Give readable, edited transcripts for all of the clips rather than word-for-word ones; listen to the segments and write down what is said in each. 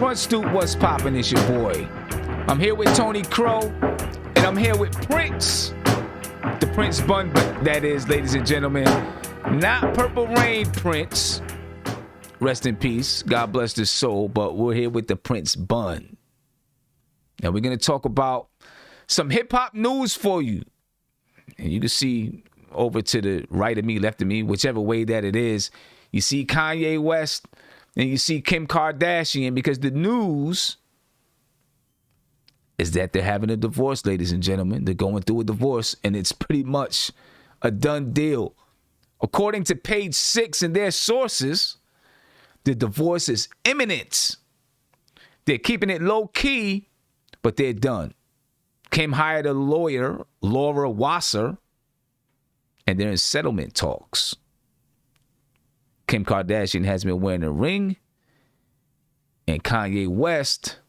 Front Stoop, what's poppin'? It's your boy. I'm here with Tony Crow, and I'm here with Prince. The Prince Bun, that is, ladies and gentlemen. Not Purple Rain Prince. Rest in peace. God bless his soul. But we're here with the Prince Bun. Now we're going to talk about some hip-hop news for you. And you can see over to the right of me, left of me, whichever way that it is, you see Kanye West and you see Kim Kardashian, because the news is that they're having a divorce, ladies and gentlemen. They're going through a divorce, and it's pretty much a done deal. According to Page 6 and their sources, the divorce is imminent. They're keeping it low-key, but they're done. Kim hired a lawyer, Laura Wasser, and they're in settlement talks. Kim Kardashian has been wearing a ring, and Kanye West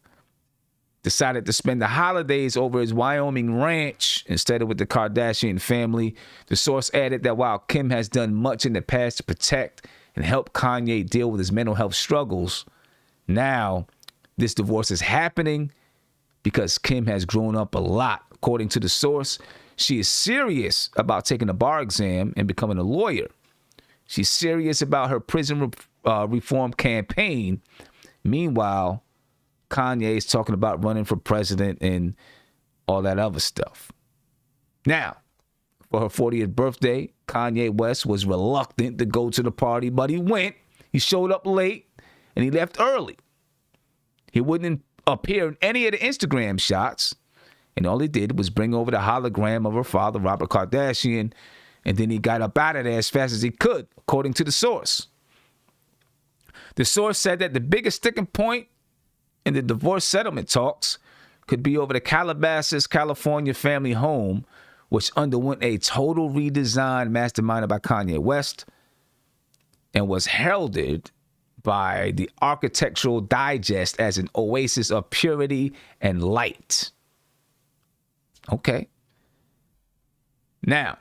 decided to spend the holidays over his Wyoming ranch instead of with the Kardashian family. The source added that while Kim has done much in the past to protect and help Kanye deal with his mental health struggles, now this divorce is happening because Kim has grown up a lot. According to the source, she is serious about taking a bar exam and becoming a lawyer. She's serious about her prison reform campaign. Meanwhile, Kanye is talking about running for president and all that other stuff. Now, for her 40th birthday, Kanye West was reluctant to go to the party, but he went. He showed up late, and he left early. He wouldn't appear in any of the Instagram shots, and all he did was bring over the hologram of her father, Robert Kardashian, and then he got up out of there as fast as he could, according to the source. The source said that the biggest sticking point in the divorce settlement talks could be over the Calabasas, California family home, which underwent a total redesign masterminded by Kanye West and was heralded by the Architectural Digest as an oasis of purity and light. Okay. Now,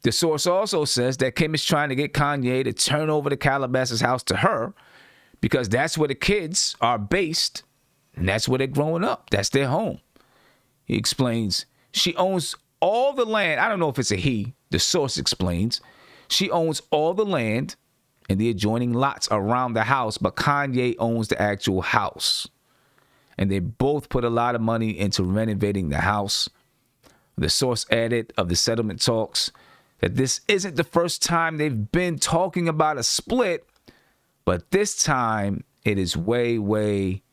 the source also says that Kim is trying to get Kanye to turn over the Calabasas house to her because that's where the kids are based and that's where they're growing up. That's their home. He explains she owns all the land. I don't know if it's a he. The source explains she owns all the land and the adjoining lots around the house, but Kanye owns the actual house. And they both put a lot of money into renovating the house. The source added of the settlement talks that this isn't the first time they've been talking about a split, but this time it is way, way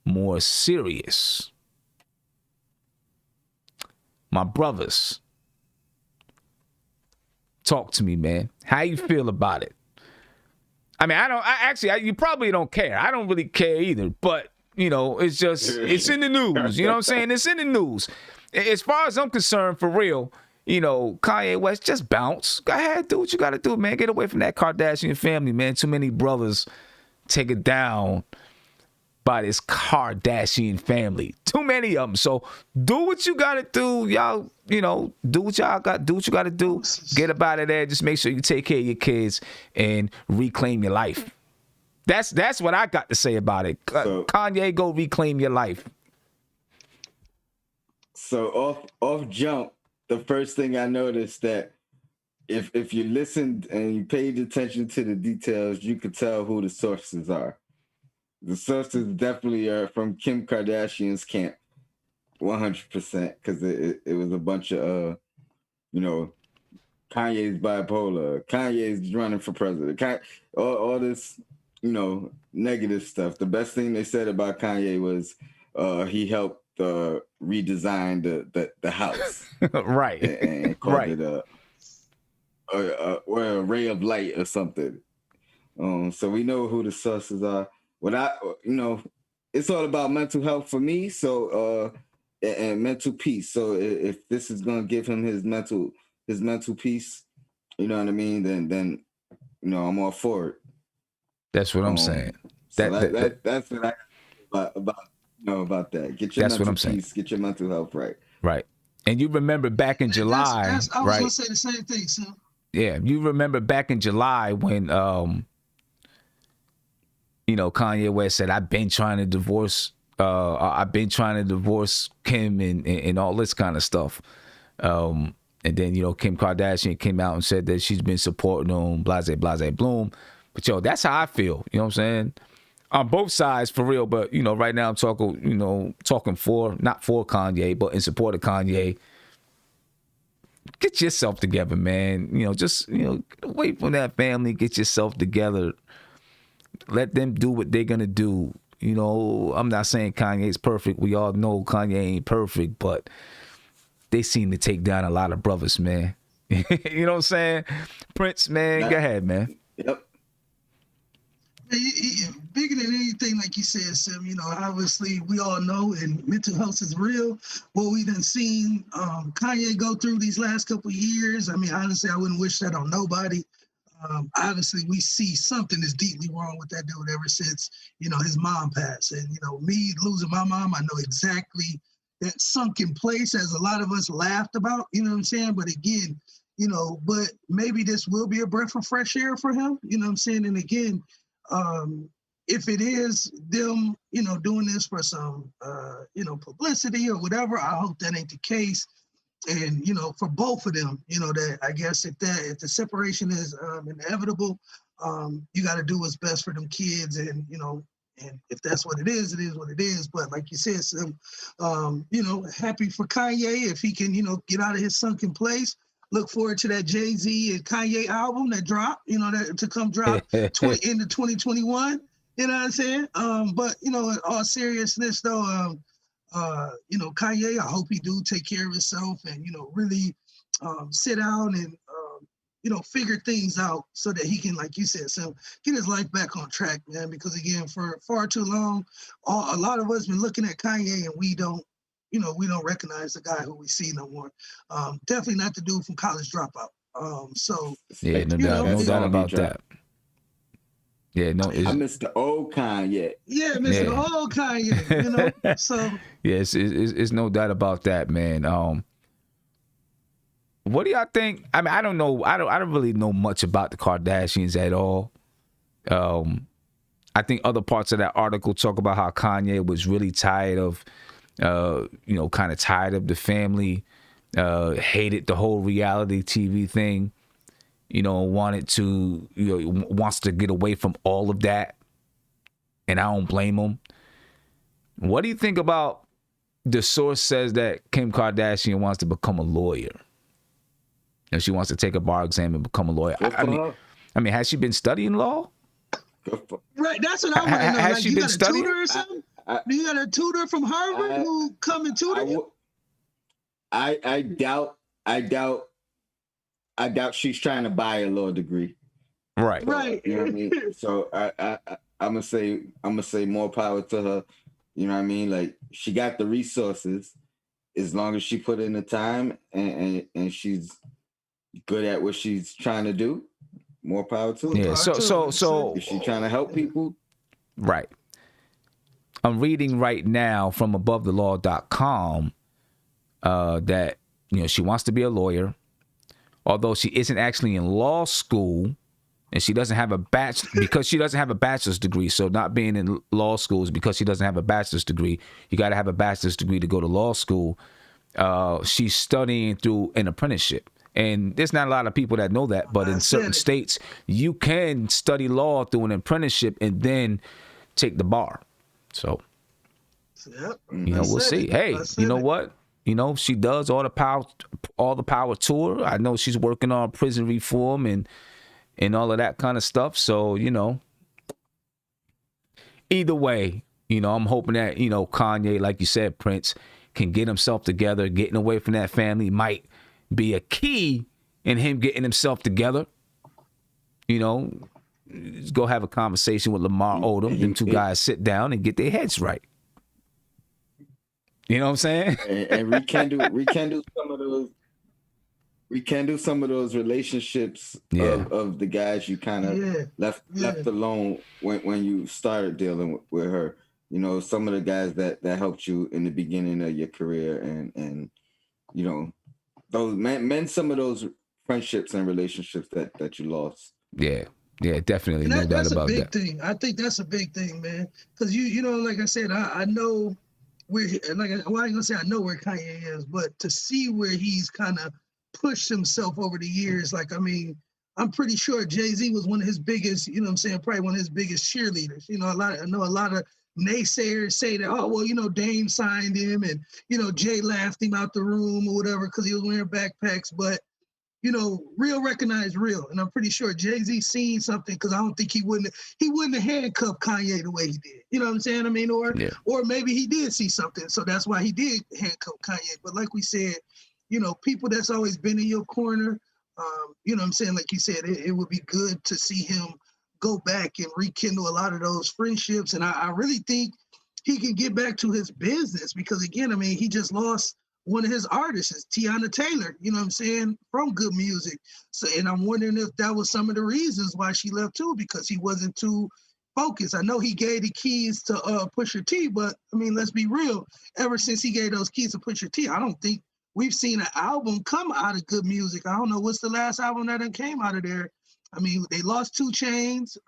more serious. My brothers, talk to me, man. How you feel about it? I mean, you probably don't care. I don't really care either, but, you know, it's in the news. You know what I'm saying? It's in the news. As far as I'm concerned, for real, you know, Kanye West, just bounce. Go ahead, do what you got to do, man. Get away from that Kardashian family, man. Too many brothers take it down by this Kardashian family. Too many of them. So do what you got to do, y'all. You know, do what y'all got. Do what you got to do. Get up out of there. Just make sure you take care of your kids and reclaim your life. That's what I got to say about it. Kanye, go reclaim your life. So off jump, the first thing I noticed that if you listened and you paid attention to the details, you could tell who the sources are. The sources definitely are from Kim Kardashian's camp, 100%, because it was a bunch of, you know, Kanye's bipolar, Kanye's running for president, all this, you know, negative stuff. The best thing they said about Kanye was he helped redesign the house, right, and called it a ray of light or something. So we know who the sources are. It's all about mental health for me. So and mental peace. So if this is gonna give him his mental peace, you know what I mean? Then you know I'm all for it. That's what I'm saying. That's what I about that. Get your mental peace. Get your mental health right. Right. And you remember back in July, I was gonna say the same thing, son. Yeah, you remember back in July when Kanye West said, I've been trying to divorce Kim and all this kind of stuff. And then, Kim Kardashian came out and said that she's been supporting him, blase, blase, bloom. But, that's how I feel. You know what I'm saying? On both sides, for real. But, right now I'm talking for, not for Kanye, but in support of Kanye. Get yourself together, man. Just, get away from that family. Get yourself together. Let them do what they're going to do. I'm not saying Kanye's perfect. We all know Kanye ain't perfect, but they seem to take down a lot of brothers, man. You know what I'm saying? Prince, man, go ahead, man. Yep. Bigger than anything, like you said, Sim, obviously we all know, and mental health is real. What we done seen Kanye go through these last couple of years, I mean, honestly, I wouldn't wish that on nobody. Obviously, we see something is deeply wrong with that dude ever since, his mom passed. And, me losing my mom, I know exactly that sunken place, as a lot of us laughed about, you know what I'm saying? But again, but maybe this will be a breath of fresh air for him, you know what I'm saying? And again, if it is them, doing this for some, publicity or whatever, I hope that ain't the case. And, for both of them, that I guess if the separation is inevitable, you got to do what's best for them kids. And, and if that's what it is what it is. But like you said, happy for Kanye if he can, get out of his sunken place. Look forward to that Jay-Z and Kanye album that drop, to come drop into 2021. You know what I'm saying? But, in all seriousness, though, Kanye, I hope he do take care of himself and, really sit down and, figure things out so that he can, like you said, get his life back on track, man. Because again, for far too long, a lot of us been looking at Kanye and we don't recognize the guy who we see no more. Definitely not the dude from College Dropout. Yeah, no doubt about that. Yeah, no, I miss the old Kanye. Yeah, miss the old Kanye. So yes, it's no doubt about that, man. What do y'all think? I mean, I don't know. I don't really know much about the Kardashians at all. I think other parts of that article talk about how Kanye was really tired of, kind of tired of the family, hated the whole reality TV thing, wants to get away from all of that. And I don't blame him. What do you think about the source says that Kim Kardashian wants to become a lawyer? And she wants to take a bar exam and become a lawyer. I mean, has she been studying law? Right, that's what I want to know. Has she been studying? Tutor or something? Do you got a tutor from Harvard who come and tutor you? I doubt she's trying to buy a law degree. Right. So, right. You know what I mean? So I'm gonna say more power to her. You know what I mean? Like, she got the resources as long as she put in the time and she's good at what she's trying to do. More power to her. Yeah. So if she's trying to help people. Right. I'm reading right now from abovethelaw.com that she wants to be a lawyer, although she isn't actually in law school, and she doesn't have a because she doesn't have a bachelor's degree. So not being in law school is because she doesn't have a bachelor's degree. You got to have a bachelor's degree to go to law school. She's studying through an apprenticeship. And there's not a lot of people that know that, but in certain states, you can study law through an apprenticeship and then take the bar. So, we'll see. Hey, you know what? She does all the power to her. I know she's working on prison reform and all of that kind of stuff. So, either way, I'm hoping that, Kanye, like you said, Prince, can get himself together. Getting away from that family might be a key in him getting himself together. Go have a conversation with Lamar Odom. Them two guys sit down and get their heads right. You know what I'm saying? And rekindle some of those relationships of the guys you kind of left alone when you started dealing with her. Some of the guys that helped you in the beginning of your career, and those men some of those friendships and relationships that you lost. Yeah. Yeah, definitely, And no doubt that's a about big that. thing. I think that's a big thing, man. Because you know, like I said, I know where well, I ain't gonna say I know where Kanye is, but to see where he's kind of pushed himself over the years, like I mean, I'm pretty sure Jay-Z was one of his biggest, you know what I'm saying, probably one of his biggest cheerleaders. You know, I know a lot of naysayers say that, oh well, you know, Dame signed him and you know, Jay laughed him out the room or whatever because he was wearing backpacks, but you know, real recognize real. And I'm pretty sure Jay-Z seen something because I don't think he wouldn't have handcuffed Kanye the way he did. You know what I'm saying? I mean, Yeah. or maybe he did see something. So that's why he did handcuff Kanye. But like we said, you know, people that's always been in your corner, you know what I'm saying? Like you said, it would be good to see him go back and rekindle a lot of those friendships. And I really think he can get back to his business because again, I mean, he just lost one of his artists is Tiana Taylor, you know what I'm saying, from Good Music. So, and I'm wondering if that was some of the reasons why she left too, because he wasn't too focused. I know he gave the keys to Pusha T, but I mean, let's be real. Ever since he gave those keys to Pusha T, I don't think we've seen an album come out of Good Music. I don't know what's the last album that came out of there. I mean, they lost 2 Chainz.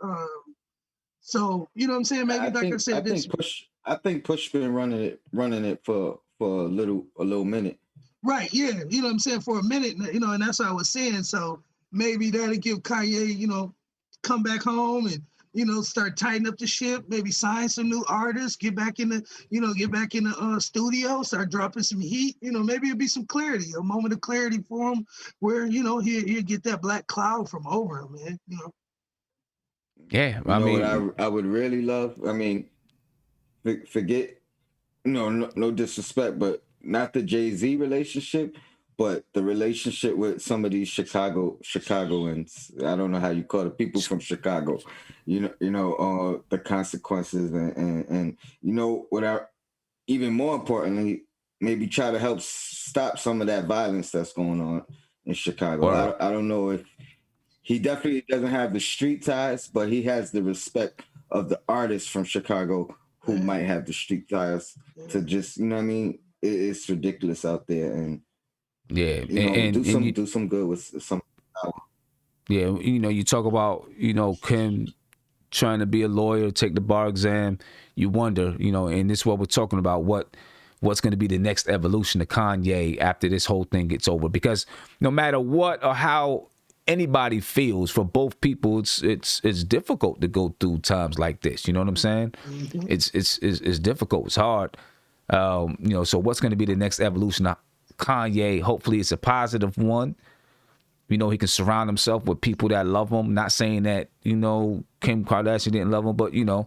So, you know what I'm saying? Maybe, like I said, this I think Push been running it for a little minute. right, yeah, you know what I'm saying, for a minute, you know, and that's what I was saying. So maybe that'll give Kanye, you know, come back home and, you know, start tightening up the ship, maybe sign some new artists, get back in the, you know, get back in the studio, start dropping some heat, you know, maybe it'll be some clarity, a moment of clarity for him where, you know, he'll get that black cloud from over him, man, you know. Yeah, You I know what mean, I would really love? I mean, forget no disrespect, but not the Jay-Z relationship, but the relationship with some of these Chicagoans. I don't know how you call it, people from Chicago. The consequences and you know what I even more importantly, maybe try to help stop some of that violence that's going on in Chicago. or I don't know if he definitely doesn't have the street ties, but he has the respect of the artists from Chicago who Yeah, might have the street ties to yeah. just, you know what I mean? It's ridiculous out there, and yeah, and you, do some good with some. yeah, you know, you talk about, you know, Kim trying to be a lawyer, take the bar exam. You wonder, you know, and this is what we're talking about. What's going to be the next evolution of Kanye after this whole thing gets over? Because no matter what or how anybody feels, for both people, it's difficult to go through times like this. You know what I'm saying? Mm-hmm. It's difficult. It's hard. You know, so what's going to be the next evolution of Kanye? Hopefully, it's a positive one. You know, he can surround himself with people that love him. Not saying that, you know, Kim Kardashian didn't love him, but, you know,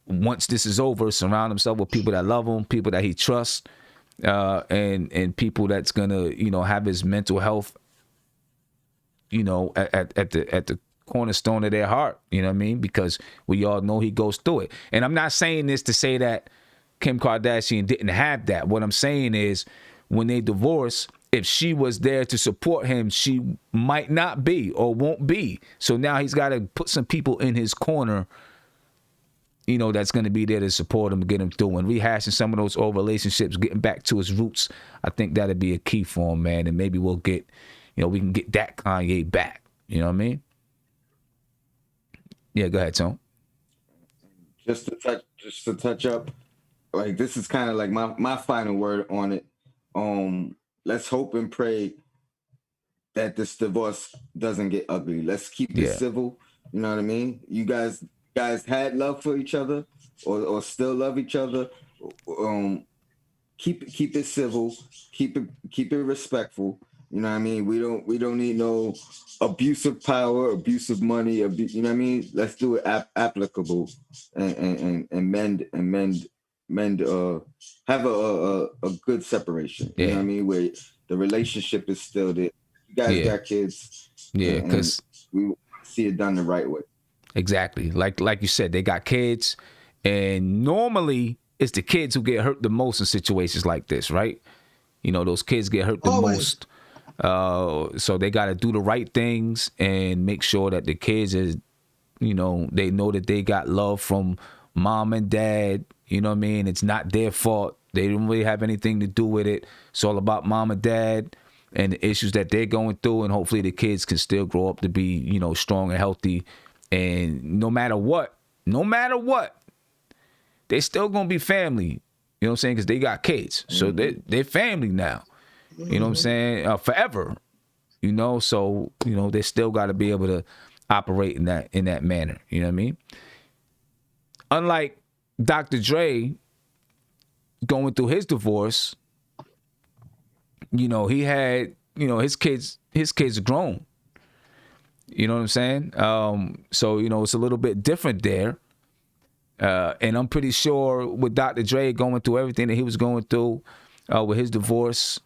once this is over, surround himself with people that love him, people that he trusts, and people that's gonna, you know, have his mental health, you know, at the cornerstone of their heart. You know what I mean? Because we all know he goes through it. And I'm not saying this to say that Kim Kardashian didn't have that. What I'm saying is, when they divorce, if she was there to support him, she might not be or won't be. So now he's got to put some people in his corner, you know, that's going to be there to support him, get him through, and rehashing some of those old relationships, getting back to his roots. I think that'd be a key for him, man. And maybe we'll get, you know, we can get that Kanye back. You know what I mean? Yeah, go ahead, Tone. Just to touch up, like this is kind of like my final word on it. Let's hope and pray that this divorce doesn't get ugly. Let's keep it Yeah, civil. You know what I mean? You guys had love for each other, or still love each other. Um, keep it civil. Keep it respectful. You know what I mean? We don't need no abusive power, abusive money. You know what I mean? Let's do it applicable and mend. Have a good separation. You know what I yeah, mean? Where the relationship is still there. You guys yeah, got kids, yeah. and Because we see it done the right way. exactly, like you said, they got kids, and normally it's the kids who get hurt the most in situations like this, right? You know, those kids get hurt the Always. most. So they got to do the right things and make sure that the kids is, you know that they got love from mom and dad. You know what I mean? It's not their fault. They didn't really have anything to do with it. It's all about mom and dad and the issues that they're going through. And hopefully the kids can still grow up to be, you know, strong and healthy And no matter what, they still gonna be family. You know what I'm saying? Because they got kids, so they're family now. You know what I'm saying? Forever. You know, so you know they still got to be able to operate in that manner. You know what I mean? Unlike Dr. Dre going through his divorce, you know, he had, you know, his kids are grown. You know what I'm saying? So, you know, it's a little bit different there. And I'm pretty sure with Dr. Dre going through everything that he was going through with his divorce,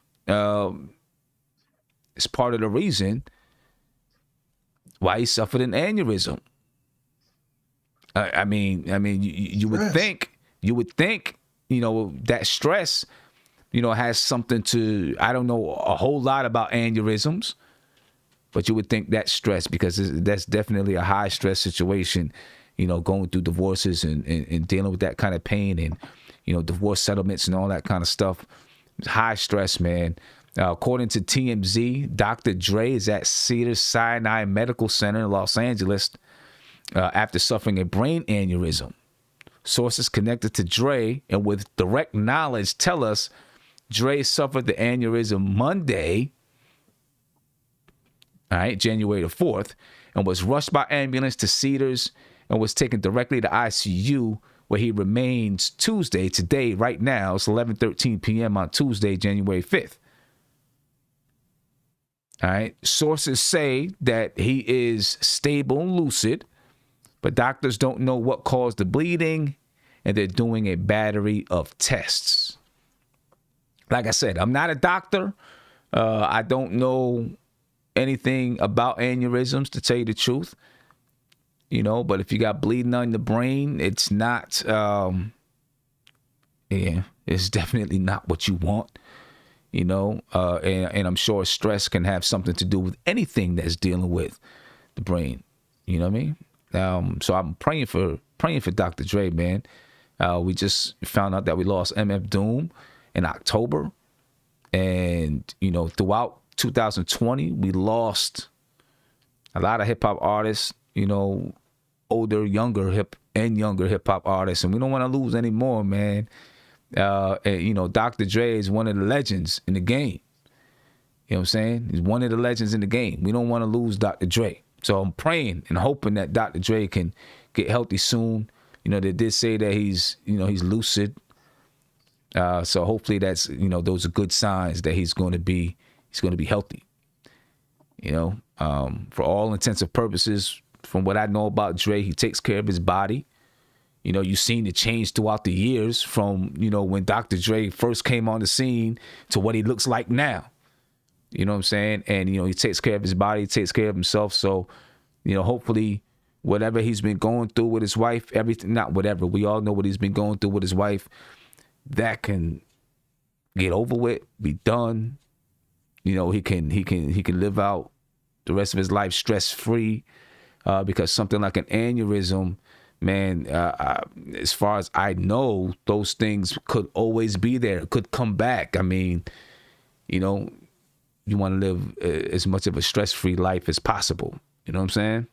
it's part of the reason why he suffered an aneurysm. I mean, you would think, you know, that stress, you know, has something to, I don't know a whole lot about aneurysms, but you would think that stress, because that's definitely a high stress situation, you know, going through divorces and dealing with that kind of pain and, you know, divorce settlements and all that kind of stuff. It's high stress, man. According to TMZ, Dr. Dre is at Cedars-Sinai Medical Center in Los Angeles after suffering a brain aneurysm. Sources connected to Dre and with direct knowledge tell us Dre suffered the aneurysm Monday, all right, January the 4th, and was rushed by ambulance to Cedars and was taken directly to ICU, where he remains today, right now. It's 11:13 p.m. on Tuesday, January 5th. All right. Sources say that he is stable and lucid, but doctors don't know what caused the bleeding, and they're doing a battery of tests. Like I said, I'm not a doctor. I don't know anything about aneurysms, to tell you the truth. You know, but if you got bleeding on the brain, it's not, it's definitely not what you want. You know, and I'm sure stress can have something to do with anything that's dealing with the brain. You know what I mean? So I'm praying for Dr. Dre, man. We just found out that we lost MF Doom in October, and you know, throughout 2020, we lost a lot of hip hop artists. You know, older, younger hip hop artists, and we don't want to lose any more, man. And, you know, Dr. Dre is one of the legends in the game. You know what I'm saying? He's one of the legends in the game. We don't want to lose Dr. Dre. So I'm praying and hoping that Dr. Dre can get healthy soon. You know, they did say that he's lucid. So hopefully that's, you know, those are good signs that he's going to be healthy. You know, for all intents and purposes, from what I know about Dre, he takes care of his body. You know, you've seen the change throughout the years from, you know, when Dr. Dre first came on the scene to what he looks like now. You know what I'm saying? And, you know, he takes care of his body, he takes care of himself. So, you know, hopefully whatever he's been going through with his wife, everything, not whatever, we all know what he's been going through with his wife, that can get over with, be done. You know, he can live out the rest of his life stress-free, because something like an aneurysm, man, as far as I know, those things could always be there, could come back. I mean, you know, you want to live as much of a stress-free life as possible. You know what I'm saying?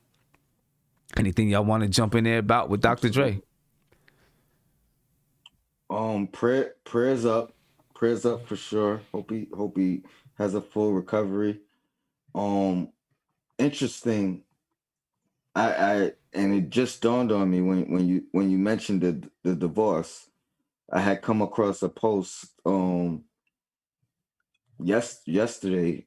Anything y'all want to jump in there about with Dr. Dre? Prayers up for sure. Hope he has a full recovery. Interesting. I and it just dawned on me when you mentioned the divorce. I had come across a post yesterday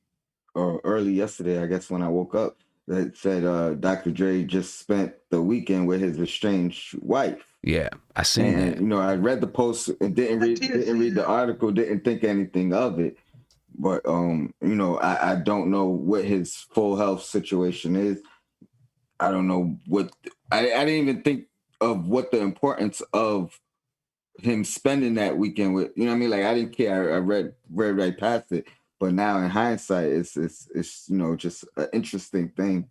or early yesterday, I guess, when I woke up, that said Dr. Dre just spent the weekend with his estranged wife. Yeah, I seen that. You know, I read the post and didn't read the article, didn't think anything of it. But you know, I don't know what his full health situation is. I don't know what I didn't even think of what the importance of him spending that weekend with, you know what I mean? Like I didn't care. I read right past it. But now in hindsight, it's you know, just an interesting thing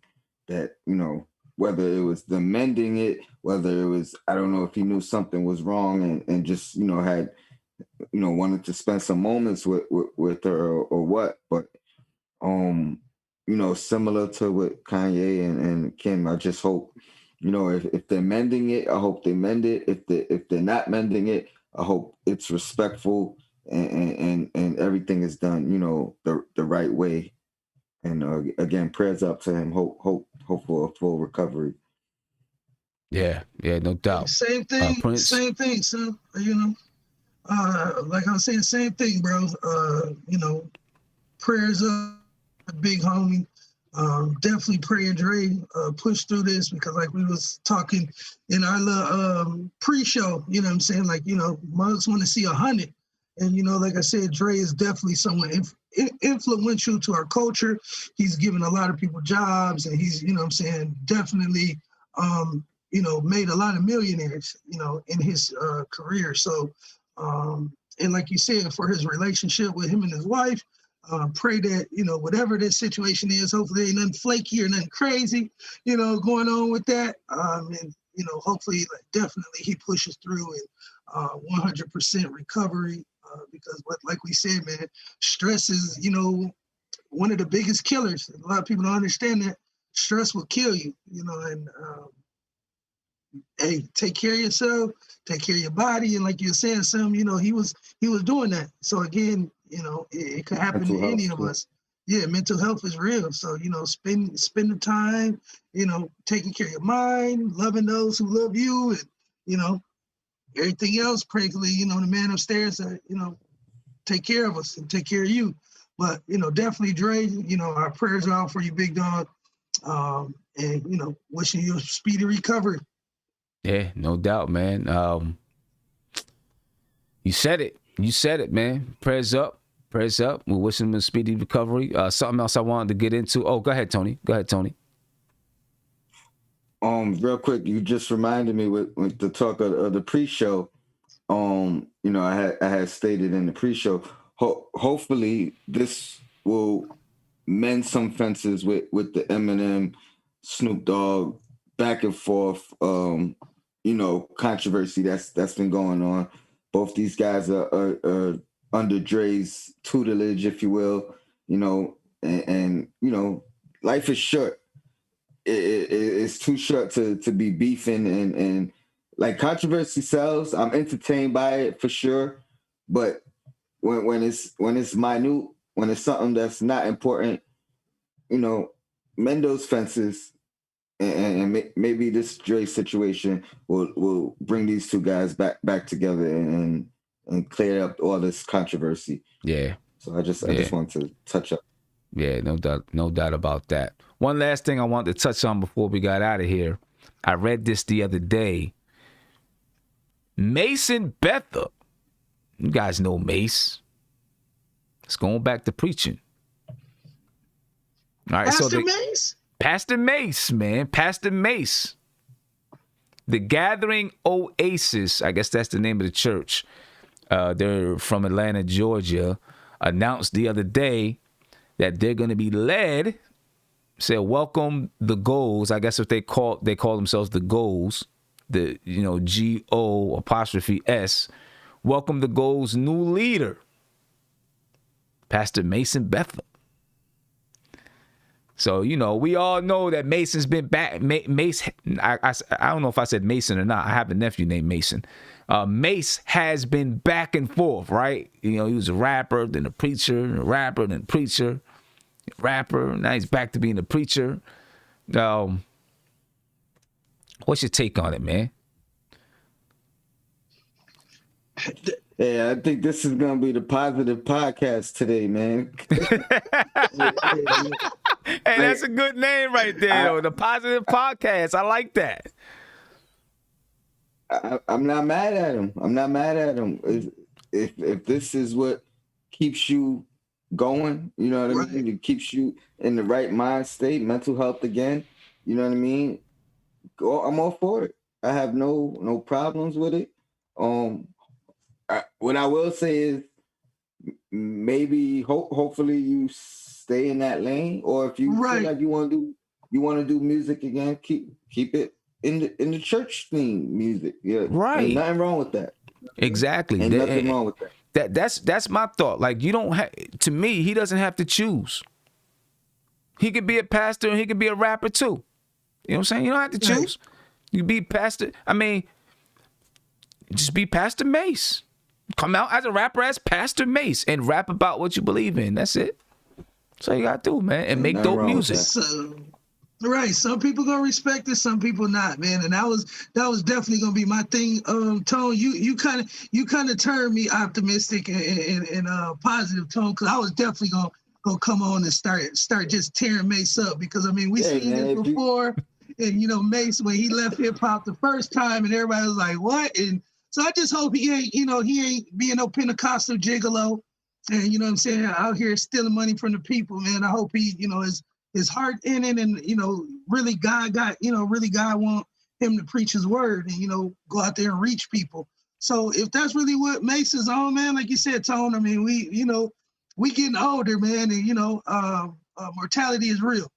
that, you know, whether it was the mending it, whether it was, I don't know if he knew something was wrong and just, you know, had, you know, wanted to spend some moments with her or what. But you know, similar to with Kanye and Kim, I just hope if they're mending it, I hope they mend it. If they're not mending it, I hope it's respectful and everything is done, the right way. And again, prayers up to him. Hope for a full recovery. Yeah, no doubt. Same thing, Prince. son. Like I was saying, same thing, bro. Prayers up, big homie. Definitely praying Dre push through this, because like we was talking in our little pre-show, you know what I'm saying? Like, Mugs want to see 100. And, like I said, Dre is definitely someone influential to our culture. He's given a lot of people jobs, and he's, definitely, made a lot of millionaires, in his career. So, and like you said, for his relationship with him and his wife, pray that, whatever this situation is, hopefully ain't nothing flaky or nothing crazy, going on with that. And, hopefully, definitely he pushes through and 100% recovery, because like we said, man, stress is, one of the biggest killers. A lot of people don't understand that stress will kill you, and hey, take care of yourself, take care of your body. And like you said, Sam, he was doing that. So again, it could happen to any of us. Yeah, mental health is real. So, spend the time, taking care of your mind, loving those who love you, and, everything else, prayerfully, the man upstairs, take care of us and take care of you. But, definitely, Dre, our prayers are out for you, big dog. And, wishing you a speedy recovery. Yeah, no doubt, man. You said it, man. Prayers up. We're wishing him a speedy recovery. Something else I wanted to get into. Oh, go ahead, Tony. Real quick, you just reminded me with the talk of the pre-show. I had stated in the pre-show, hopefully this will mend some fences with the Eminem, Snoop Dogg back and forth, controversy that's been going on. Both these guys are under Dre's tutelage, if you will, and life is short. It's too short to be beefing and like controversy sells. I'm entertained by it for sure, but when it's minute, when it's something that's not important, mend those fences, and maybe this Dre situation will bring these two guys back together and clear up all this controversy. Yeah. So I just want to touch up. Yeah, no doubt about that. One last thing I wanted to touch on before we got out of here. I read this the other day. Mase and Betha. You guys know Mase. It's going back to preaching. All right, Mase? Pastor Mase, man. Pastor Mase. The Gathering Oasis, I guess that's the name of the church. They're from Atlanta, Georgia. Announced the other day that they're going to be led, said, welcome the Goals. I guess if they call themselves the Goals, the, G-O''S. Welcome the Goals' new leader, Pastor Mase and Betha. So, we all know that Mason's been back. Mase, I don't know if I said Mason or not. I have a nephew named Mason. Mase has been back and forth, right? He was a rapper, then a preacher, a rapper, then a preacher, rapper. Now he's back to being a preacher. What's your take on it, man? Yeah, I think this is gonna be the positive podcast today, man. Hey, that's a good name right there, though. The Positive Podcast. I like that. I'm not mad at him. If this is what keeps you going, you know what I mean? It keeps you in the right mind state, mental health again. You know what I mean? I'm all for it. I have no problems with it. What I will say is maybe hopefully you stay in that lane, or if you feel like you want to do music again, keep it in the church theme music. Yeah, right. Ain't nothing wrong with that. Exactly. Ain't nothing wrong with that. That's my thought. Like, you don't have. To me, he doesn't have to choose. He could be a pastor and he could be a rapper too. You know what I'm saying? You don't have to choose. You be Pastor. I mean, just be Pastor Mase. Come out as a rapper as Pastor Mase and rap about what you believe in. That's it. That's all you gotta do, man, and make dope music. So, right. Some people gonna respect it, some people not, man. And that was definitely gonna be my thing. Tone, you kind of turned me optimistic and positive, Tone, because I was definitely gonna come on and start just tearing Mase up, because I mean we seen this before, and you know Mase when he left hip hop the first time, and everybody was like, what? And so I just hope he ain't being no Pentecostal gigolo. And you know what I'm saying, out here stealing money from the people, man. I hope he, his heart in it, and really God want him to preach his word and go out there and reach people. So if that's really what Mase is on, man, like you said, Tone, I mean, we getting older, man, and mortality is real.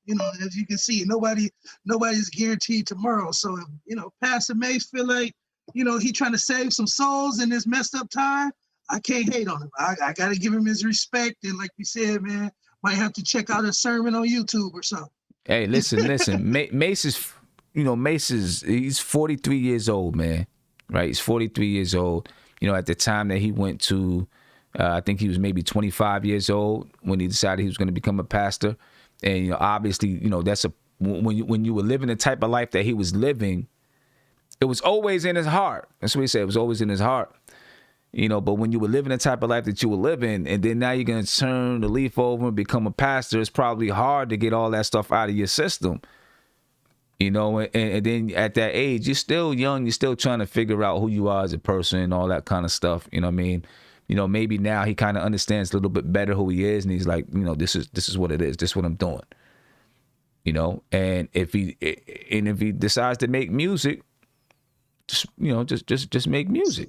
As you can see, nobody's guaranteed tomorrow. So if Pastor Mase feel like he trying to save some souls in this messed up time, I can't hate on him. I got to give him his respect. And like we said, man, might have to check out a sermon on YouTube or something. Hey, listen. Mase is, he's 43 years old, man. Right? He's 43 years old. At the time that he went to, I think he was maybe 25 years old when he decided he was going to become a pastor. And, obviously, that's when you were living the type of life that he was living, it was always in his heart. That's what he said. It was always in his heart. But when you were living the type of life that you were living, and then now you're going to turn the leaf over and become a pastor, it's probably hard to get all that stuff out of your system. And then at that age, you're still young, you're still trying to figure out who you are as a person and all that kind of stuff. You know what I mean? Maybe now he kind of understands a little bit better who he is, and he's like, this is what it is. This is what I'm doing. And if he decides to make music, just make music.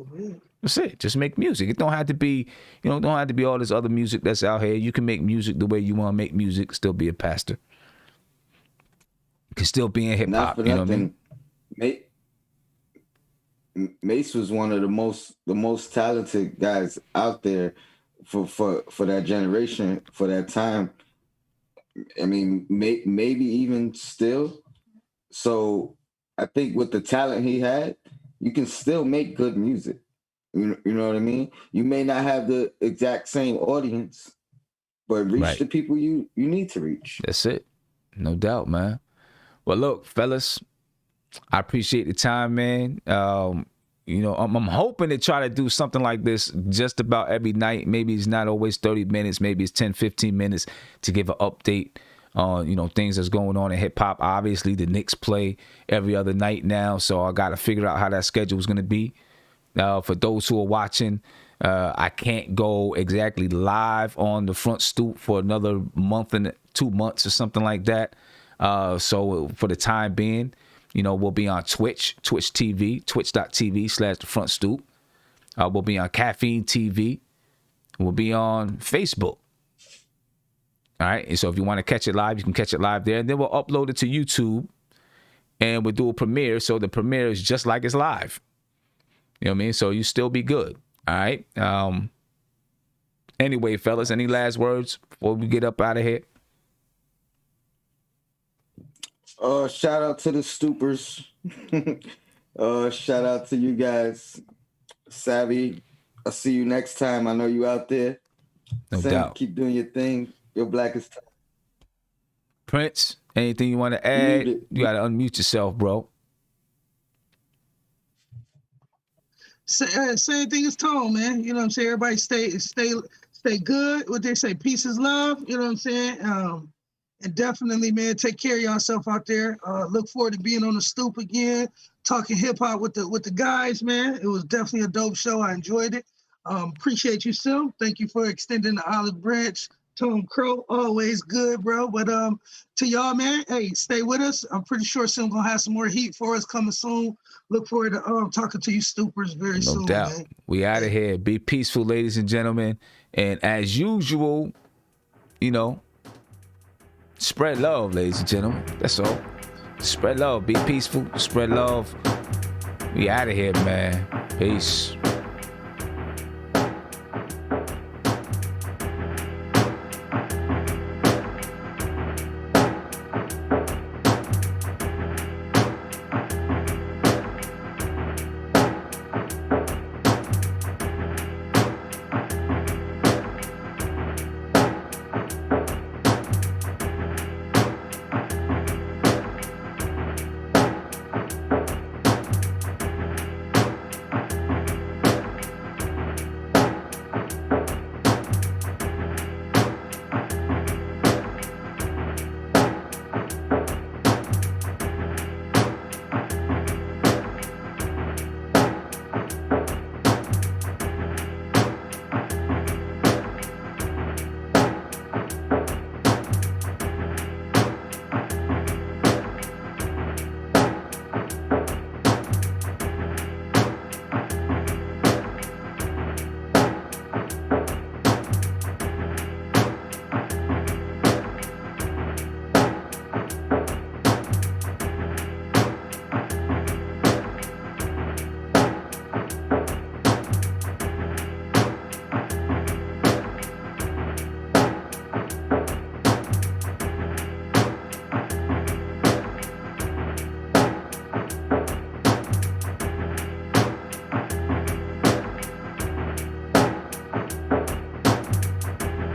That's it. Just make music. It don't have to be, don't have to be all this other music that's out here. You can make music the way you want to make music, still be a pastor. You can still be in hip hop. You know what I mean? Mase was one of the most talented guys out there for that generation, for that time. I mean, maybe even still. So I think with the talent he had, you can still make good music. You know what I mean? You may not have the exact same audience, but reach the people you need to reach. That's it. No doubt, man. Well, look, fellas, I appreciate the time, man. I'm hoping to try to do something like this just about every night. Maybe it's not always 30 minutes. Maybe it's 10, 15 minutes to give an update on, things that's going on in hip hop. Obviously, the Knicks play every other night now, so I got to figure out how that schedule is going to be. For those who are watching, I can't go exactly live on the Front Stoop for another month and 2 months or something like that. So for the time being, we'll be on Twitch TV, twitch.tv/the Front Stoop. We'll be on Caffeine TV. We'll be on Facebook. All right. And so if you want to catch it live, you can catch it live there. And then we'll upload it to YouTube and we'll do a premiere. So the premiere is just like it's live. You know what I mean? So you still be good. All right. Anyway, fellas, any last words before we get up out of here? Shout out to the Stoopers. Shout out to you guys. Savvy, I'll see you next time. I know you out there. No doubt. Keep doing your thing. Your blackest time. Prince, anything you want to add? You got to unmute yourself, bro. Same thing as Tone, man. You know what I'm saying? Everybody stay good. What they say, peace is love. You know what I'm saying? And definitely, man, take care of yourself out there. Look forward to being on the stoop again, talking hip hop with the guys, man. It was definitely a dope show. I enjoyed it. Appreciate you, Sim. Thank you for extending the olive branch. Tone Crow, always good, bro. But to y'all, man, hey, stay with us. I'm pretty sure Sim gonna have some more heat for us coming soon. Look forward to talking to you Stoopers very soon. No doubt. Man. We out of here. Be peaceful, ladies and gentlemen. And as usual, spread love, ladies and gentlemen. That's all. Spread love. Be peaceful. Spread love. We out of here, man. Peace.